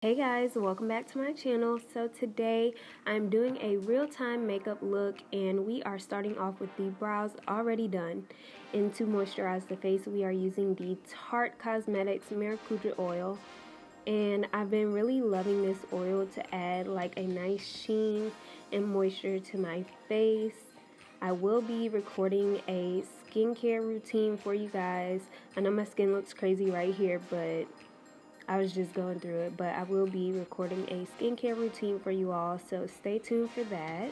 Hey guys, welcome back to my channel. So today I'm doing a real-time makeup look and we are starting off with the brows already done. And to moisturize the face we are using the Tarte Cosmetics Maracuja oil. And I've been really loving this oil to add like a nice sheen and moisture to my face. I will be recording a skincare routine for you guys. I know my skin looks crazy right here, but I was just going through it, but I will be recording a skincare routine for you all, so stay tuned for that.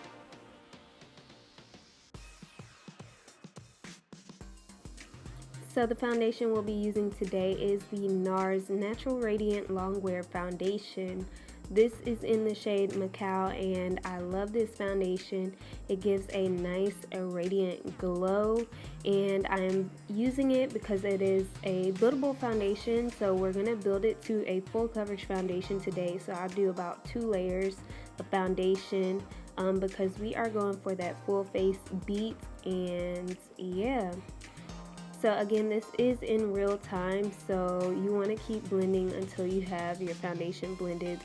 So the foundation we'll be using today is the NARS Natural Radiant Longwear Foundation. This is in the shade MACAO and I love this foundation. It gives a nice radiant glow and I'm using it because it is a buildable foundation, so we're going to build it to a full coverage foundation today. So I'll do about 2 layers of foundation because we are going for that full face beat. And yeah, so again, this is in real time, so you want to keep blending until you have your foundation blended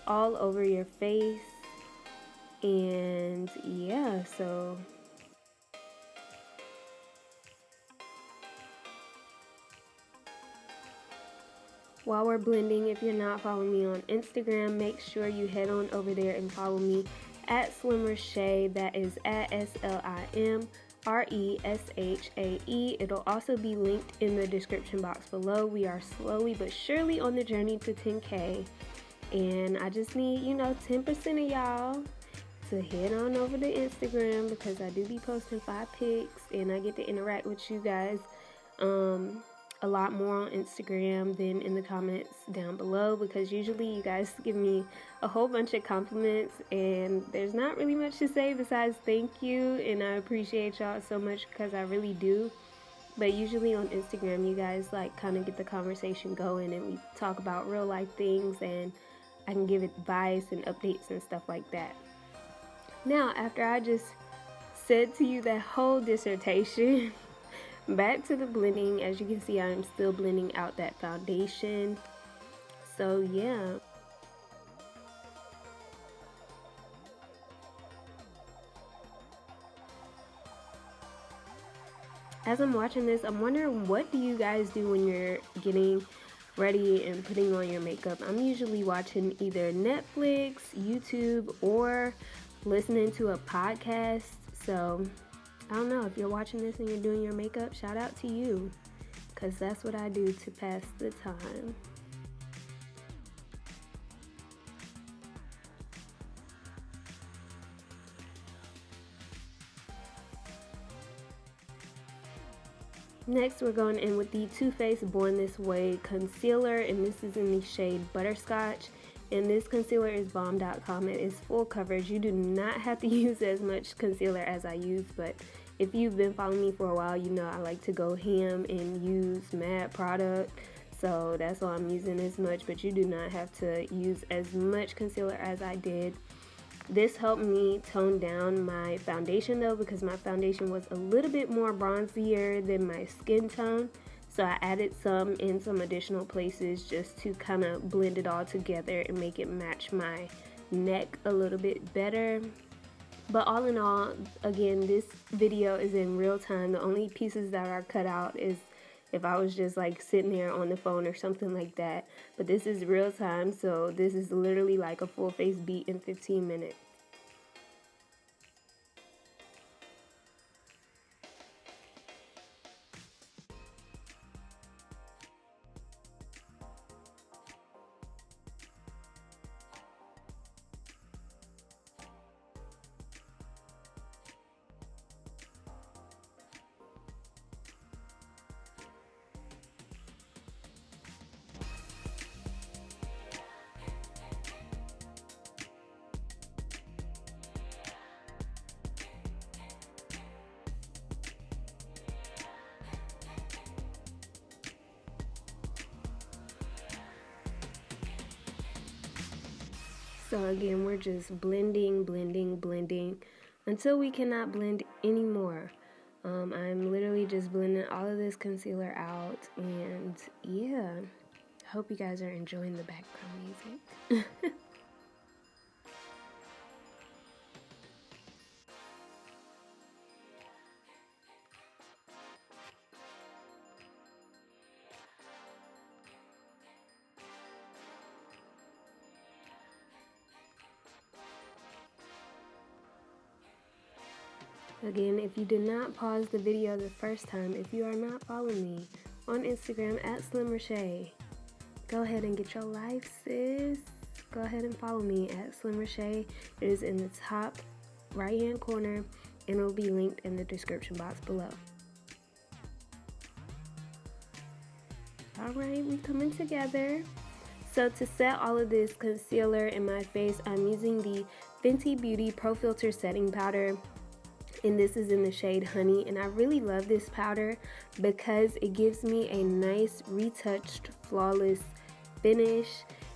all over your face. And yeah, so while we're blending, if you're not following me on Instagram, make sure you head on over there and follow me at Reshae. That is at SLIMRESHAE. It'll also be linked in the description box below. We are slowly but surely on the journey to 10K. And I just need, 10% of y'all to head on over to Instagram because I do be posting 5 pics and I get to interact with you guys a lot more on Instagram than in the comments down below, because usually you guys give me a whole bunch of compliments and there's not really much to say besides thank you, and I appreciate y'all so much because I really do. But usually on Instagram you guys like kind of get the conversation going and we talk about real life things and I can give advice and updates and stuff like that. Now, after I just said to you that whole dissertation, back to the blending. As you can see, I'm still blending out that foundation. So yeah. As I'm watching this, I'm wondering, what do you guys do when you're getting ready and putting on your makeup? I'm usually watching either Netflix, YouTube, or listening to a podcast. So I don't know, if you're watching this and you're doing your makeup, shout out to you, because that's what I do to pass the time. Next, we're going in with the Too Faced Born This Way concealer, and this is in the shade Butterscotch. And this concealer is bomb.com. It is full coverage. You do not have to use as much concealer as I use, but if you've been following me for a while, you know I like to go ham and use matte product. So that's why I'm using as much, but you do not have to use as much concealer as I did. This helped me tone down my foundation though, because my foundation was a little bit more bronzier than my skin tone. So I added some in some additional places just to kind of blend it all together and make it match my neck a little bit better. But all in all, again, this video is in real time. The only pieces that are cut out is if I was just like sitting there on the phone or something like that. But this is real time, so this is literally like a full face beat in 15 minutes. So again, we're just blending until we cannot blend anymore. I'm literally just blending all of this concealer out, and yeah, I hope you guys are enjoying the background music. Again, if you did not pause the video the first time, if you are not following me on Instagram at Reshae, go ahead and get your life, sis. Go ahead and follow me at Reshae. It is in the top right hand corner and it will be linked in the description box below. Alright, we coming together. So to set all of this concealer in my face, I'm using the Fenty Beauty Pro Filter Setting Powder. And this is in the shade Honey, and I really love this powder because it gives me a nice retouched flawless finish.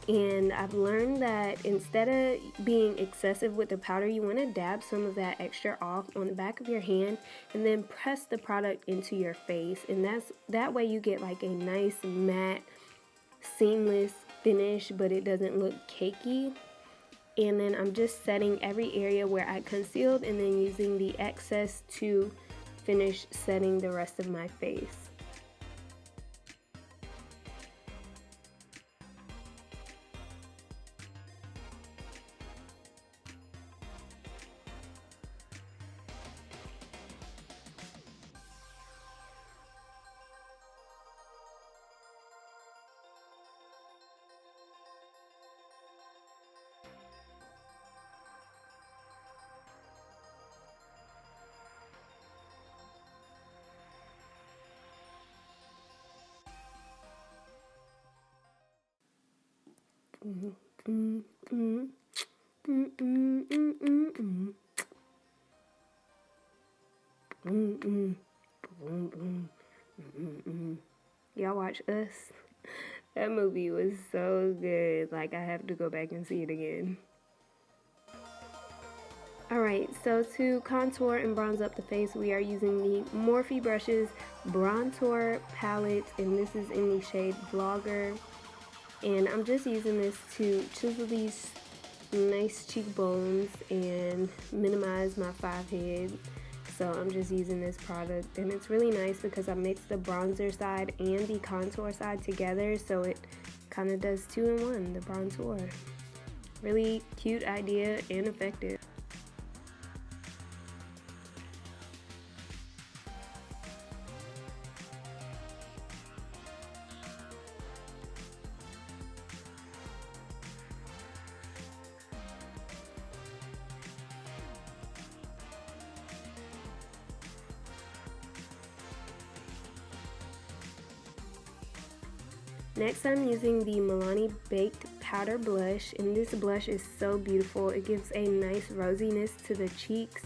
And I've learned that instead of being excessive with the powder, you want to dab some of that extra off on the back of your hand and then press the product into your face, and that way you get like a nice matte seamless finish, but it doesn't look cakey. And then I'm just setting every area where I concealed and then using the excess to finish setting the rest of my face. Y'all watch Us? That movie was so good. Like, I have to go back and see it again. Alright, so to contour and bronze up the face, we are using the Morphe brushes Bronzer palette, and this is in the shade Vlogger. And I'm just using this to chisel these nice cheekbones and minimize my forehead. So I'm just using this product, and it's really nice because I mixed the bronzer side and the contour side together, so it kind of does 2 in 1, the bronzer. Really cute idea and effective. Next, I'm using the Milani Baked Powder Blush, and this blush is so beautiful. It gives a nice rosiness to the cheeks,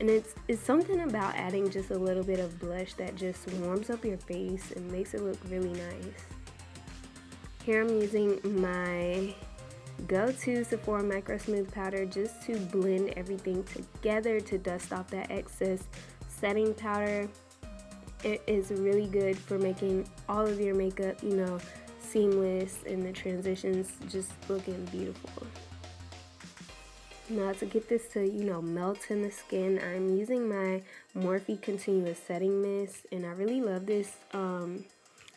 and it's something about adding just a little bit of blush that just warms up your face and makes it look really nice. Here I'm using my go-to Sephora MicroSmooth powder just to blend everything together to dust off that excess setting powder. It is really good for making all of your makeup, you know, seamless and the transitions just looking beautiful. Now to get this to, you know, melt in the skin, I'm using my Morphe Continuous Setting Mist, and I really love this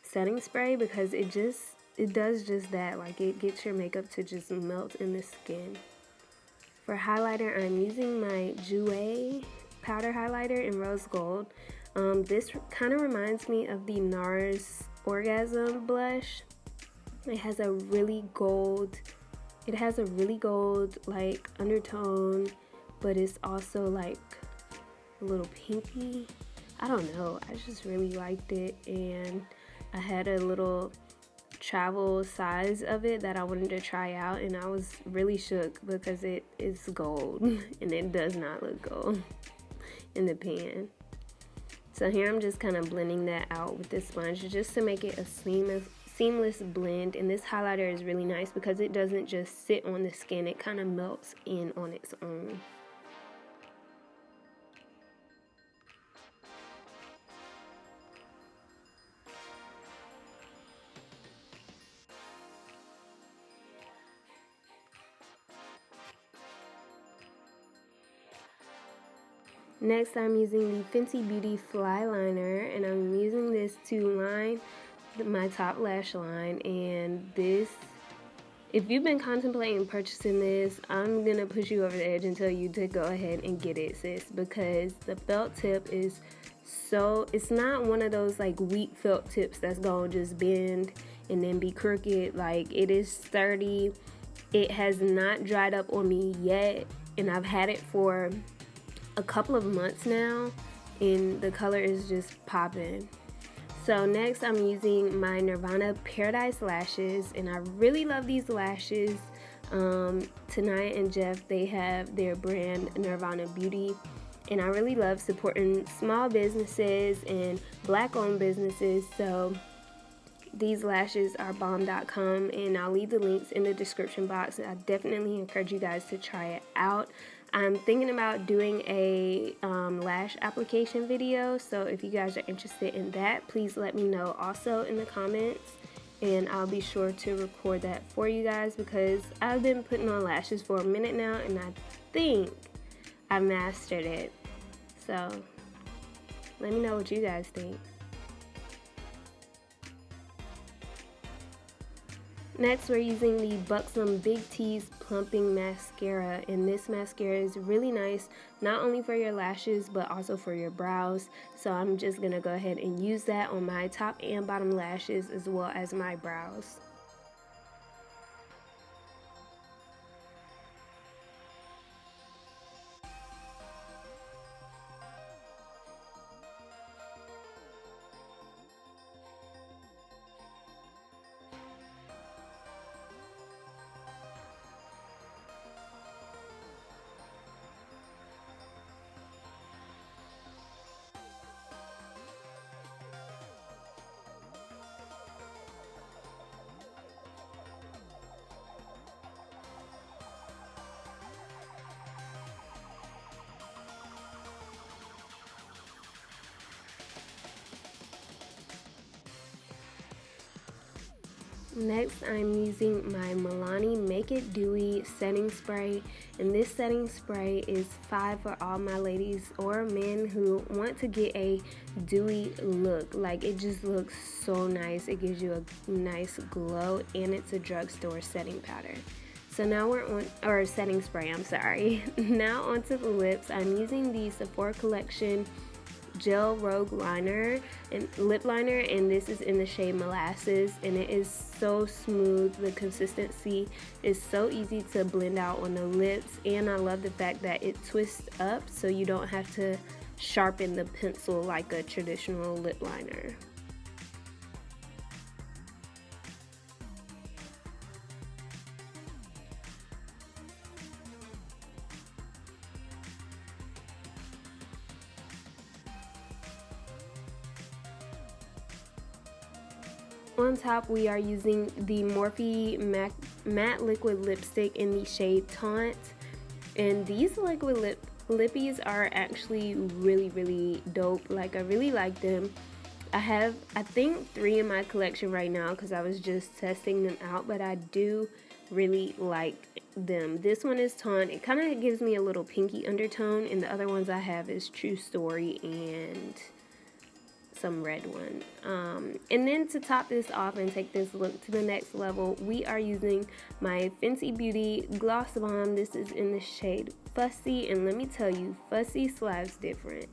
setting spray because it does just that. Like, it gets your makeup to just melt in the skin. For highlighter, I'm using my JOUER powder highlighter in Rose Gold. This kind of reminds me of the NARS Orgasm blush. It has a really gold like undertone, but it's also like a little pinky. I don't know, I just really liked it, and I had a little travel size of it that I wanted to try out, and I was really shook because it is gold and it does not look gold in the pan. So here I'm just kind of blending that out with this sponge just to make it a seamless blend. And this highlighter is really nice because it doesn't just sit on the skin, it kind of melts in on its own. Next, I'm using the Fenty Beauty Fly Liner, and I'm using this to line my top lash line. And this, if you've been contemplating purchasing this, I'm gonna push you over the edge and tell you to go ahead and get it, sis, because the felt tip is so, it's not one of those like weak felt tips that's gonna just bend and then be crooked. Like, it is sturdy. It has not dried up on me yet, and I've had it for a couple of months now, and the color is just popping. So next, I'm using my Nirvana Paradise lashes, and I really love these lashes. Tonight and Jeff, they have their brand Nirvana Beauty, and I really love supporting small businesses and Black-owned businesses. So these lashes are bomb.com, and I'll leave the links in the description box. I definitely encourage you guys to try it out. I'm thinking about doing a lash application video, so if you guys are interested in that, please let me know also in the comments, and I'll be sure to record that for you guys, because I've been putting on lashes for a minute now, and I think I mastered it. So let me know what you guys think. Next, we're using the BUXOM Big TEASE Plumping Mascara, and this mascara is really nice, not only for your lashes, but also for your brows. So I'm just going to go ahead and use that on my top and bottom lashes, as well as my brows. Next, I'm using my Milani Make It Dewy setting spray, and this setting spray is fine for all my ladies or men who want to get a dewy look. Like, it just looks so nice. It gives you a nice glow, and it's a drugstore setting powder. So now we're on, or setting spray, I'm sorry. Now onto the lips. I'm using the Sephora Collection Gel Rogue Liner and Lip Liner, and this is in the shade Molasses, and it is so smooth. The consistency is so easy to blend out on the lips, and I love the fact that it twists up so you don't have to sharpen the pencil like a traditional lip liner. On top, we are using the Morphe Matte Liquid Lipstick in the shade Taunt. And these liquid lippies are actually really dope. Like, I really like them. I have, I think, 3 in my collection right now because I was just testing them out. But I do really like them. This one is Taunt. It kind of gives me a little pinky undertone. And the other ones I have is True Story and some red one. And then to top this off and take this look to the next level, we are using my Fenty Beauty Gloss Bomb. This is in the shade Fussy, and let me tell you, Fussy slaps different.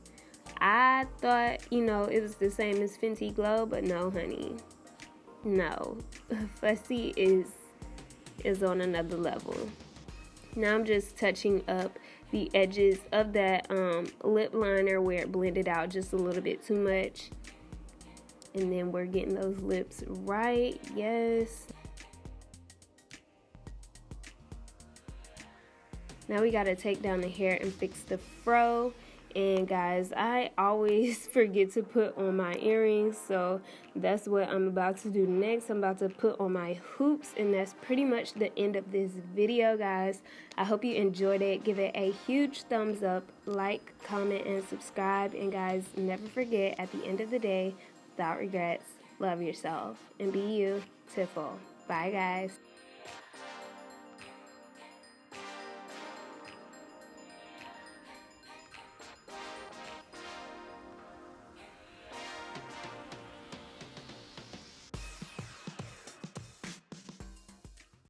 I thought, you know, it was the same as Fenty Glow, but no, honey. No. Fussy is on another level. Now I'm just touching up the edges of that lip liner where it blended out just a little bit too much. And then we're getting those lips right. Yes. Now we got to take down the hair and fix the fro. And guys, I always forget to put on my earrings, so that's what I'm about to do next. I'm about to put on my hoops, and that's pretty much the end of this video, guys. I hope you enjoyed it. Give it a huge thumbs up, like, comment, and subscribe. And guys, never forget, at the end of the day, without regrets, love yourself and be you to full. Bye, guys.